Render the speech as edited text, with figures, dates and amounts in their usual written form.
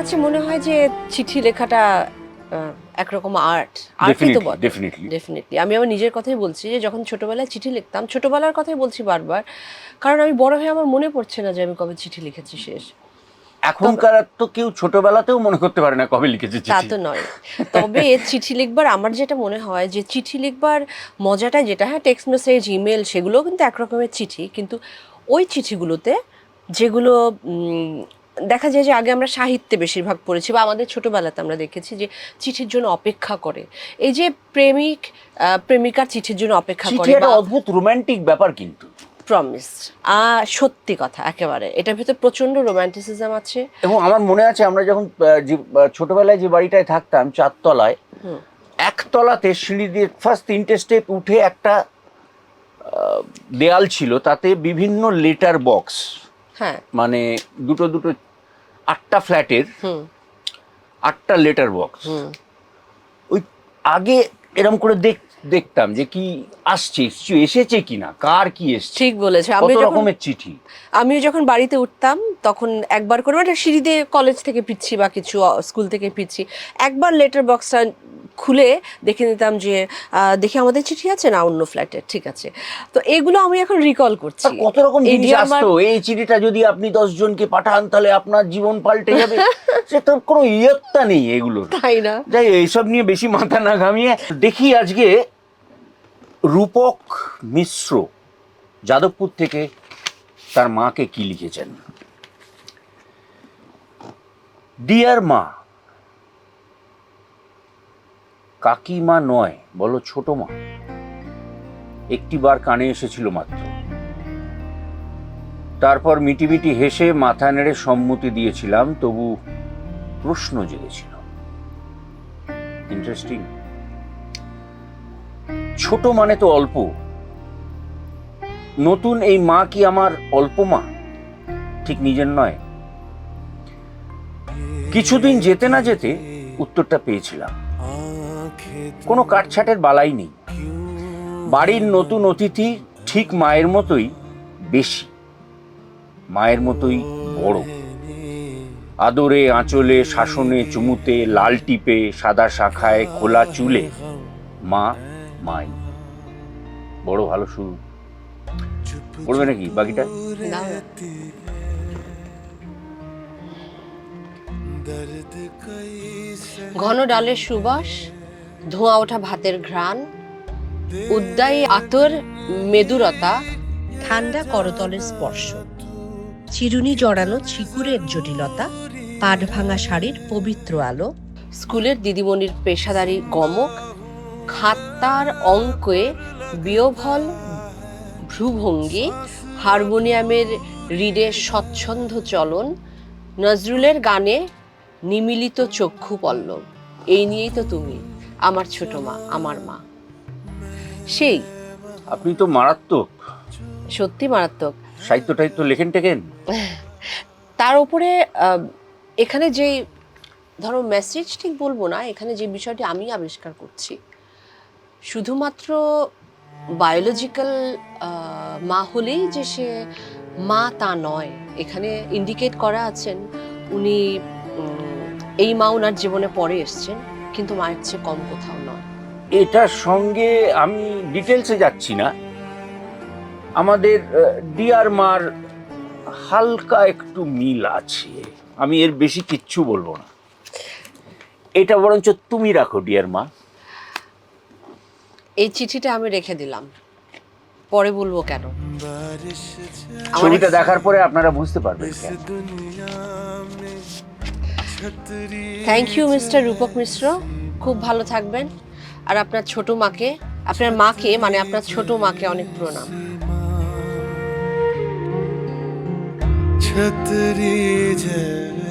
কাছে মনে হয় যে চিঠি লেখাটা একরকম আর্টই তো বটে। ডেফিনেটলি আমি আমার নিজের কথাই বলছি যে যখন ছোটবেলায় চিঠি লিখতাম, ছোটবেলার কথাই বলছি বারবার, কারণ আমি বড় হয়ে আমার মনে পড়ছে না যে আমি কবে চিঠি লিখেছি শেষ। এখনকার তো কেউ ছোটবেলাতেও মনে করতে পারে না কবে লিখেছে তা চিঠি। তো নয়, তবে চিঠি লিখবার আমার যেটা মনে হয় যে চিঠি লিখবার মজাটা যেটা, হ্যাঁ টেক্সট মেসেজ ইমেল সেগুলোও কিন্তু একরকমের চিঠি, কিন্তু ওই চিঠিগুলোতে যেগুলো দেখা যায় যে আগে আমরা সাহিত্যে বেশিরভাগ পড়েছি বা আমাদের ছোটবেলাতে আমরা দেখেছি যে চিঠির জন্য অপেক্ষা করে, এই যে প্রেমিক প্রেমিকার চিঠির জন্য অপেক্ষা চিঠি করে একটা বা অদ্ভুত রোমান্টিক ব্যাপার কিন্তু। প্রমিস, সত্যি কথা একেবারে, এটার ভিতরে প্রচন্ড রোম্যান্টিসিজম আছে। এবং আমার মনে আছে আমরা যখন ছোটবেলায় যে বাড়িটায় থাকতাম 4 তলায়, একতলাতে সিঁড়ি দিয়ে ফার্স্ট 3টে স্টেপ উঠে একটা দেয়াল ছিল, তাতে বিভিন্ন লেটার বক্স, হ্যাঁ মানে দুটো 8টা ফ্ল্যাটের 8টা লেটার বক্স। ওই আগে এরকম করে দেখতাম যে কি আসছে, এসেছে কিনা, কার কি এসছে। ঠিক বলেছে। কত রকমের চিঠি। আমিও যখন বাড়িতে উঠতাম তখন একবার করে একটা সিঁড়ি দিয়ে কলেজ থেকে ফিরছি বা কিছু স্কুল থেকে ফিরছি, একবার লেটার বক্সটা খুলে দেখে নিতাম যে দেখি আমাদের চিঠি আছে না অন্য ফ্ল্যাটের, ঠিক আছে। তো এগুলো আমি এখন রিকল করছি। কত রকম জিনিস আসতো, এই চিঠিটা যদি আপনি 10 জনকে পাঠান তাহলে আপনার জীবন পাল্টে যাবে। সে তো কোনো ইয়ত্তা নেই এগুলোর, তাই না? যাই এইসব নিয়ে বেশি মাথা না ঘামিয়ে দেখি আজকে রূপক মিশ্র যাদবপুর থেকে তার মাকে কি লিখেছেন। ডিয়ার মা, কাকিমা নয় বলো ছোট মা, একটিবার কানে এসেছিল মাত্র, তারপর মিটিমিটি হেসে মাথা নেড়ে সম্মতি দিয়েছিলাম, তবু প্রশ্ন জেগেছিল। ইন্টারেস্টিং। ছোট মানে তো অল্প, নতুন এই মা কি আমার অল্প মা? ঠিক নিজের নয়। কিছুদিন যেতে না যেতে উত্তরটা পেয়েছিলাম, কোনো কাটছাটের বালাই নেই। বাড়ির নতুন অতিথি ঠিক মায়ের মতোই, বেশি মায়ের মতোই বড়, আদরে আঁচলে শাসনে চুমুতে লাল টিপে সাদা শাখায় খোলা চুলে, মা মাই। বড় ভালো শুরু। পড়বে নাকি বাকিটা? ঘন ডালের সুবাস, ধোঁয়া ওঠা ভাতের ঘ্রাণ, উদ্দায়ী আতর মেদুরতা, ঠান্ডা করতলের স্পর্শ, চিরুনি জড়ানো চিকুরের জটিলতা, পাট ভাঙা শাড়ির পবিত্র আলো, স্কুলের দিদিমণির পেশাদারি গমক, খাতার অঙ্কে বিয়োভল ভ্রুভঙ্গি, হারমোনিয়ামের রিডে স্বচ্ছন্দ চলন, নজরুলের গানে নিমিলিত চক্ষু পল্লব। এই নিয়েই তো তুমি আমার ছোট মা, আমার মা। সেই আপনি তো মারাত্মক, সত্যি মারাত্মক সাহিত্য টাহিত্য লেখেন টেকেন। তার উপরে এখানে যে ধরো মেসেজ ঠিক বলবো না, এখানে যে বিষয়টি আমি আবিষ্কার করছি, শুধুমাত্র বায়োলজিক্যাল মা হলেই যে সে মা তা নয়। এখানে ইন্ডিকেট করা আছেন উনি এই মা ওনার জীবনে পরে এসছেন, কিন্তু মায়ের চেয়ে কম কোথাও নয়। এটার সঙ্গে আমি ডিটেলসে যাচ্ছি না, আমাদের ডিয়ার মার হালকা একটু মিল আছে, আমি এর বেশি কিচ্ছু বলবো না। এটা বরঞ্চ তুমি রাখো ডিয়ার মা। এই চিঠিটা আমি রেখে দিলাম, পরে বলবো কেন। ছবিটা দেখার পরে আপনারা বুঝতে পারবেন কেন। থ্যাংক ইউ মিস্টার রূপক মিশ্র, খুব ভালো থাকবেন। আর আপনার ছোট মাকে, আপনার মাকে মানে আপনার ছোট মাকে অনেক প্রণাম। छतरी जय